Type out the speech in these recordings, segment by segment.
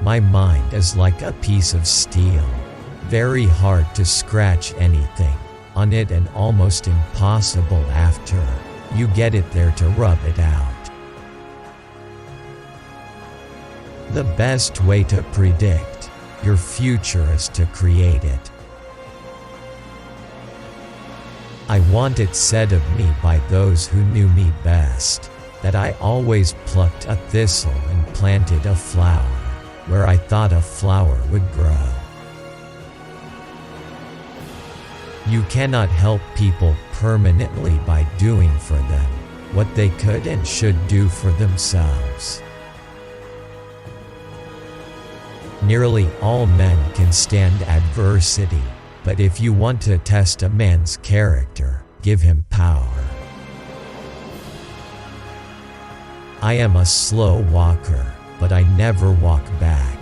My mind is like a piece of steel, very hard to scratch anything on it and almost impossible after you get it there to rub it out. The best way to predict your future is to create it. I want it said of me by those who knew me best, that I always plucked a thistle and planted a flower where I thought a flower would grow. You cannot help people permanently by doing for them what they could and should do for themselves. Nearly all men can stand adversity, but if you want to test a man's character, give him power. I am a slow walker, but I never walk back.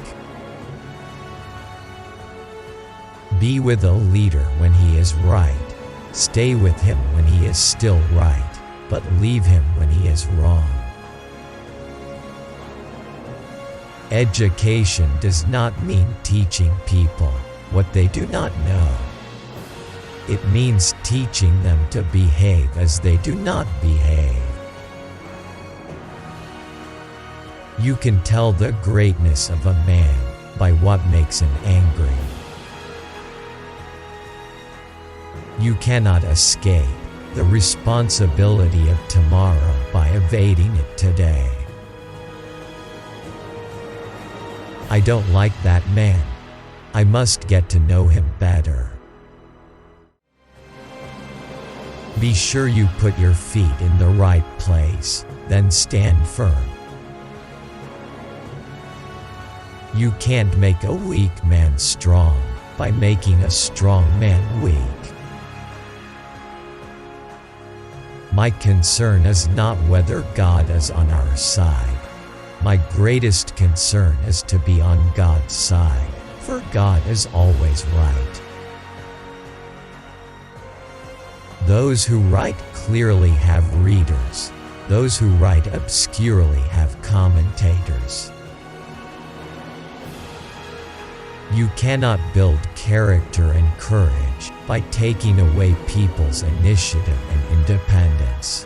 Be with a leader when he is right. Stay with him when he is still right, but leave him when he is wrong. Education does not mean teaching people what they do not know. It means teaching them to behave as they do not behave. You can tell the greatness of a man by what makes him angry. You cannot escape the responsibility of tomorrow by evading it today. I don't like that man. I must get to know him better. Be sure you put your feet in the right place, then stand firm. You can't make a weak man strong by making a strong man weak. My concern is not whether God is on our side. My greatest concern is to be on God's side, for God is always right. Those who write clearly have readers. Those who write obscurely have commentators. You cannot build character and courage by taking away people's initiative and independence.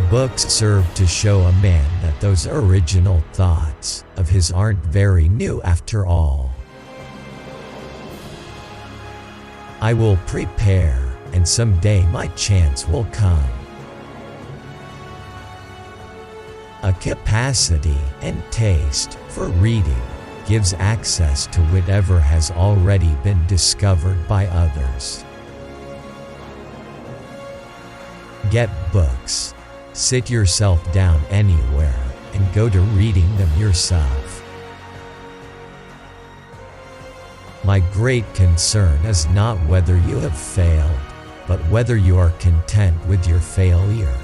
Books serve to show a man that those original thoughts of his aren't very new after all. I will prepare, and someday my chance will come. A capacity and taste for reading gives access to whatever has already been discovered by others. Get books. Sit yourself down anywhere and go to reading them yourself. My great concern is not whether you have failed, but whether you are content with your failure.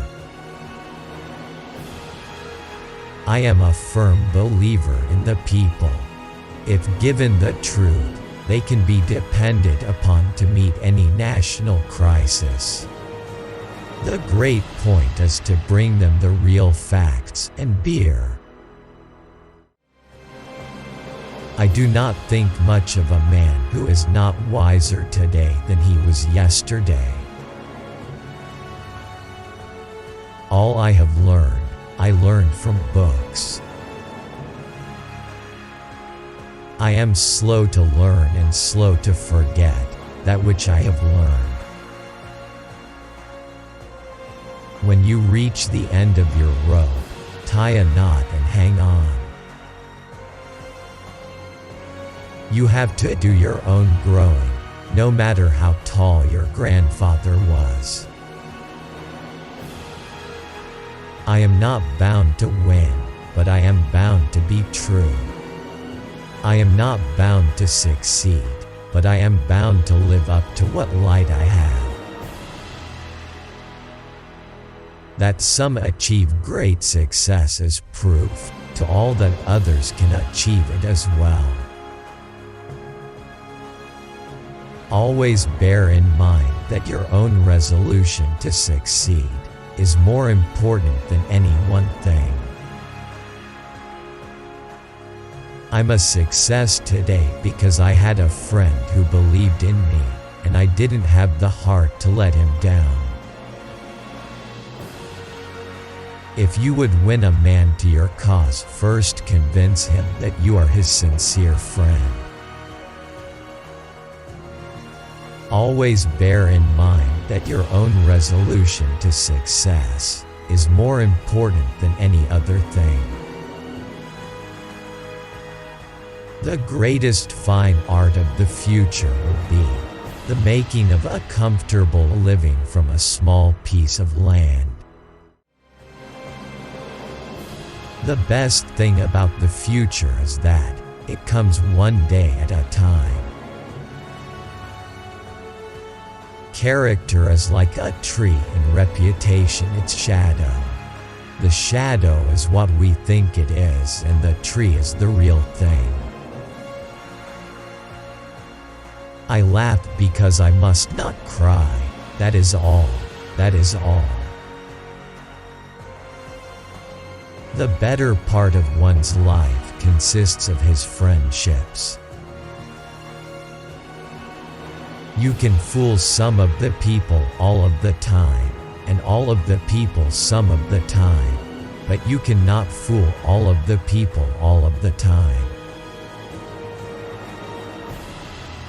I am a firm believer in the people. If given the truth, they can be depended upon to meet any national crisis. The great point is to bring them the real facts and beer. I do not think much of a man who is not wiser today than he was yesterday. All I have learned, I learned from books. I am slow to learn and slow to forget that which I have learned. When you reach the end of your rope, tie a knot and hang on. You have to do your own growing, no matter how tall your grandfather was. I am not bound to win, but I am bound to be true. I am not bound to succeed, but I am bound to live up to what light I have. That some achieve great success is proof to all that others can achieve it as well. Always bear in mind that your own resolution to succeed is more important than any one thing. I'm a success today because I had a friend who believed in me, and I didn't have the heart to let him down. If you would win a man to your cause, first convince him that you are his sincere friend. Always bear in mind that your own resolution to success is more important than any other thing. The greatest fine art of the future will be the making of a comfortable living from a small piece of land. The best thing about the future is that it comes one day at a time. Character is like a tree, and reputation its shadow. The shadow is what we think it is, and the tree is the real thing. I laugh because I must not cry. That is all. That is all. The better part of one's life consists of his friendships. You can fool some of the people all of the time, and all of the people some of the time, but you cannot fool all of the people all of the time.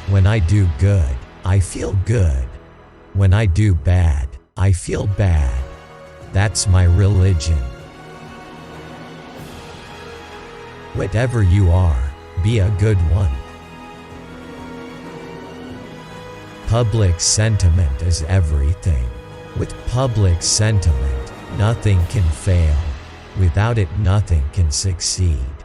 When I do good, I feel good. When I do bad, I feel bad. That's my religion. Whatever you are, be a good one. Public sentiment is everything. With public sentiment, nothing can fail. Without it, nothing can succeed.